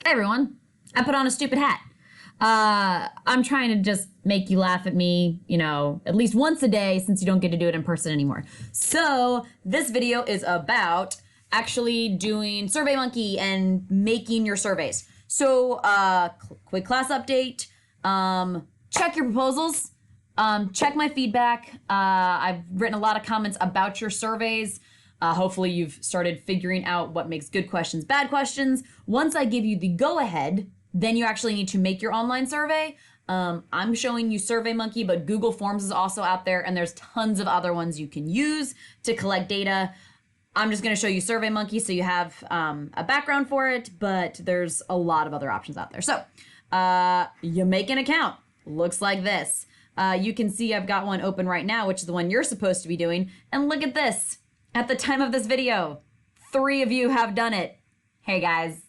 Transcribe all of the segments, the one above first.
Hey everyone, I put on a stupid hat. I'm trying to just make you laugh at me, at least once a day since you don't get to do it in person anymore. So this video is about actually doing SurveyMonkey and making your surveys. So quick class update, check your proposals, check my feedback. I've written a lot of comments about your surveys. Hopefully you've started figuring out what makes good questions, bad questions. Once I give you the go-ahead, then you actually need to make your online survey. I'm showing you SurveyMonkey, but Google Forms is also out there, and there's tons of other ones you can use to collect data. I'm just gonna show you SurveyMonkey so you have a background for it, but there's a lot of other options out there. So you make an account, looks like this. You can see I've got one open right now, which is the one you're supposed to be doing, and look at this. At the time of this video, 3 of you have done it. Hey guys,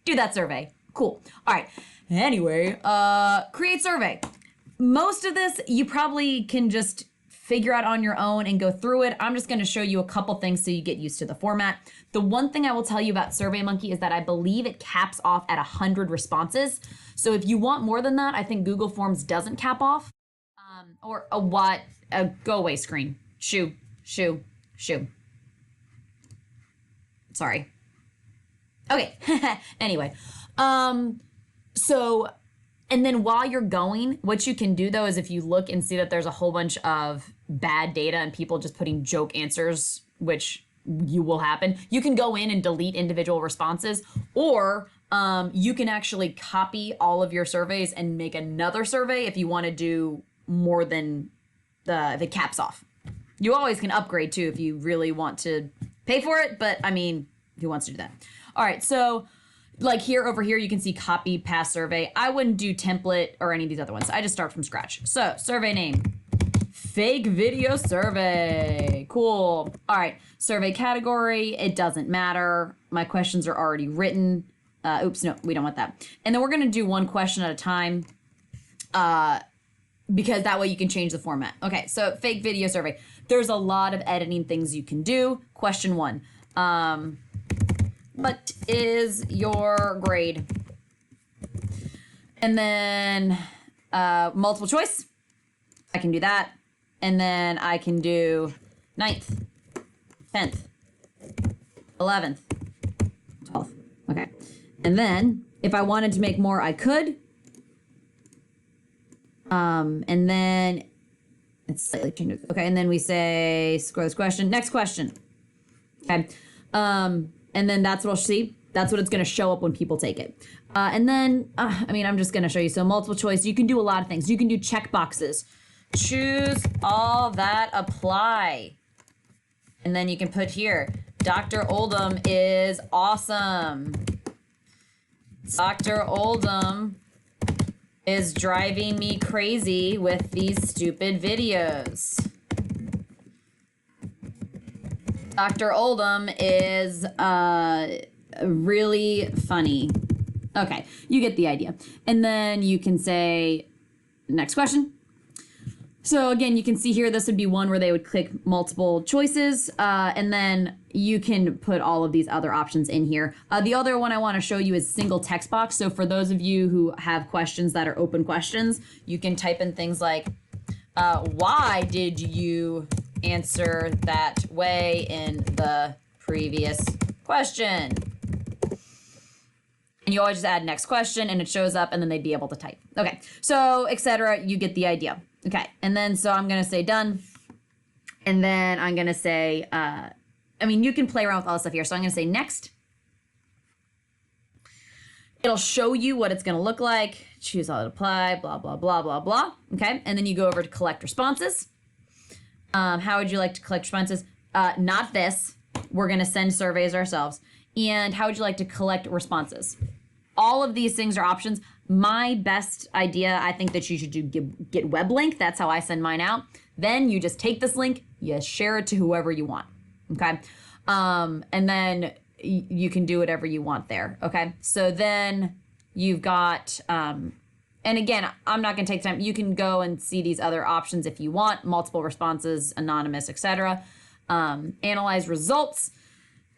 do that survey. Cool. All right. Anyway, create survey. Most of this you probably can just figure out on your own and go through it. I'm just going to show you a couple things so you get used to the format. The one thing I will tell you about SurveyMonkey is that I believe it caps off at 100 responses. So if you want more than that, I think Google Forms doesn't cap off. Or a what? A go away screen. Shoo. Sorry. Okay. Anyway. So, and then while you're going, what you can do though is if you look and see that there's a whole bunch of bad data and people just putting joke answers, which you will happen, you can go in and delete individual responses, or you can actually copy all of your surveys and make another survey if you want to do more than the caps off. You always can upgrade too if you really want to pay for it, but I mean, who wants to do that? All right, so like here, over here, you can see copy past survey. I wouldn't do template or any of these other ones. I just start from scratch. So survey name, fake video survey. Cool. All right, survey category, it doesn't matter. My questions are already written. Oops, no, we don't want that. And then we're gonna do one question at a time because that way you can change the format. Okay, so fake video survey. There's a lot of editing things you can do. Question 1. What is your grade? And then multiple choice. I can do that. And then I can do 9th, 10th, 11th, 12th. Okay. And then if I wanted to make more, I could. And then it's slightly changed. Okay. And then we say, scroll this question. Next question. Okay. And then that's what I'll see. That's what it's going to show up when people take it. And then, I'm just going to show you. So multiple choice, you can do a lot of things. You can do check boxes. Choose all that apply. And then you can put here, Dr. Oldham is awesome. Dr. Oldham is driving me crazy with these stupid videos. Dr. Oldham is really funny. Okay, you get the idea. And then you can say, next question. So again, you can see here, this would be one where they would click multiple choices, and then you can put all of these other options in here. The other one I want to show you is single text box. So for those of you who have questions that are open questions, you can type in things like, why did you answer that way in the previous question? And you always just add next question and it shows up and then they'd be able to type. Okay, so etc. You get the idea. Okay, and then so I'm gonna say done. And then I'm gonna say, you can play around with all this stuff here. So I'm gonna say next. It'll show you what it's gonna look like. Choose all that apply, blah, blah, blah, blah, blah. Okay, and then you go over to collect responses. How would you like to collect responses? Not this. We're gonna send surveys ourselves. And how would you like to collect responses? All of these things are options. My best idea, I think that you should do get web link. That's how I send mine out. Then you just take this link, you share it to whoever you want, okay? And then you can do whatever you want there, okay? So then you've got, and again, I'm not gonna take time. You can go and see these other options if you want, multiple responses, anonymous, etc. Analyze results.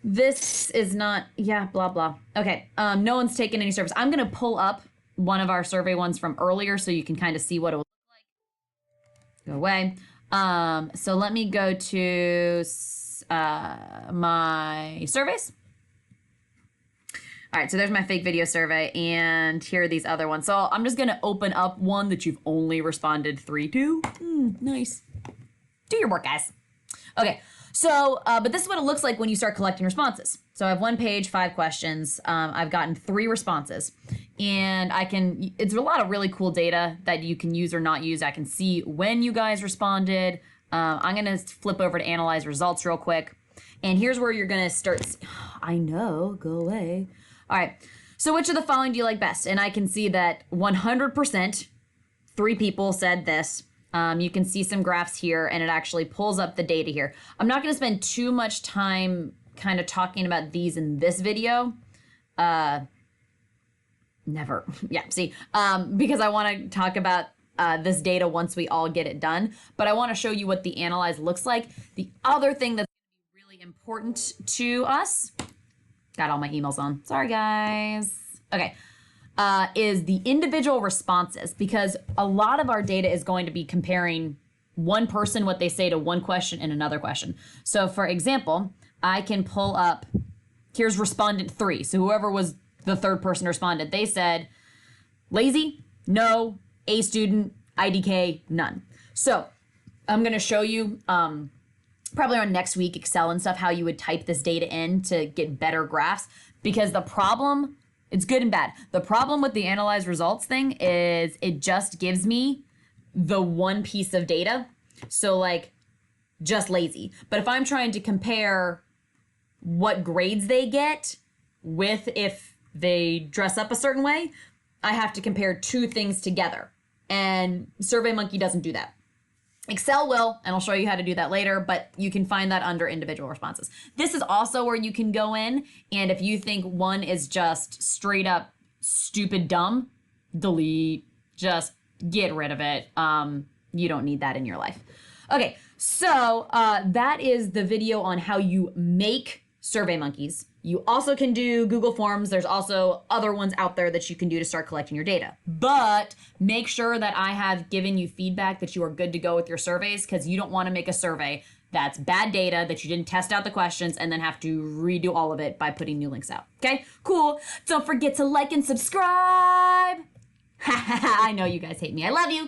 This is not, yeah, blah, blah. Okay, no one's taken any surveys. I'm gonna pull up one of our survey ones from earlier so you can kind of see what it will look like. Go away. So let me go to my surveys. All right, so there's my fake video survey, and here are these other ones. So I'm just gonna open up one that you've only responded 3 to. Nice. Do your work, guys. Okay, so, but this is what it looks like when you start collecting responses. So I have 1 page, 5 questions. I've gotten 3 responses, and it's a lot of really cool data that you can use or not use. I can see when you guys responded. I'm gonna flip over to analyze results real quick. And here's where you're gonna start. I know, go away. All right, so which of the following do you like best? And I can see that 100%, 3 people said this. You can see some graphs here, and it actually pulls up the data here. I'm not gonna spend too much time kind of talking about these in this video. Never, yeah, see, because I wanna talk about this data once we all get it done, but I wanna show you what the analyze looks like. The other thing that's really important to us, got all my emails on, sorry guys. Okay, is the individual responses, because a lot of our data is going to be comparing one person, what they say to one question and another question. So for example, I can pull up, here's respondent 3. So whoever was the 3rd person responded, they said, lazy, no, A student, IDK, none. So I'm gonna show you, probably on next week, Excel and stuff, how you would type this data in to get better graphs, because the problem, it's good and bad. The problem with the analyze results thing is it just gives me the one piece of data. So like just lazy. But if I'm trying to compare what grades they get with if they dress up a certain way, I have to compare 2 things together. And SurveyMonkey doesn't do that. Excel will, and I'll show you how to do that later, but you can find that under individual responses. This is also where you can go in, and if you think one is just straight up stupid dumb, delete, just get rid of it. You don't need that in your life. Okay, so that is the video on how you make SurveyMonkeys. You also can do Google Forms. There's also other ones out there that you can do to start collecting your data. But make sure that I have given you feedback that you are good to go with your surveys, because you don't want to make a survey that's bad data, that you didn't test out the questions, and then have to redo all of it by putting new links out. Okay, cool. Don't forget to like and subscribe. I know you guys hate me. I love you.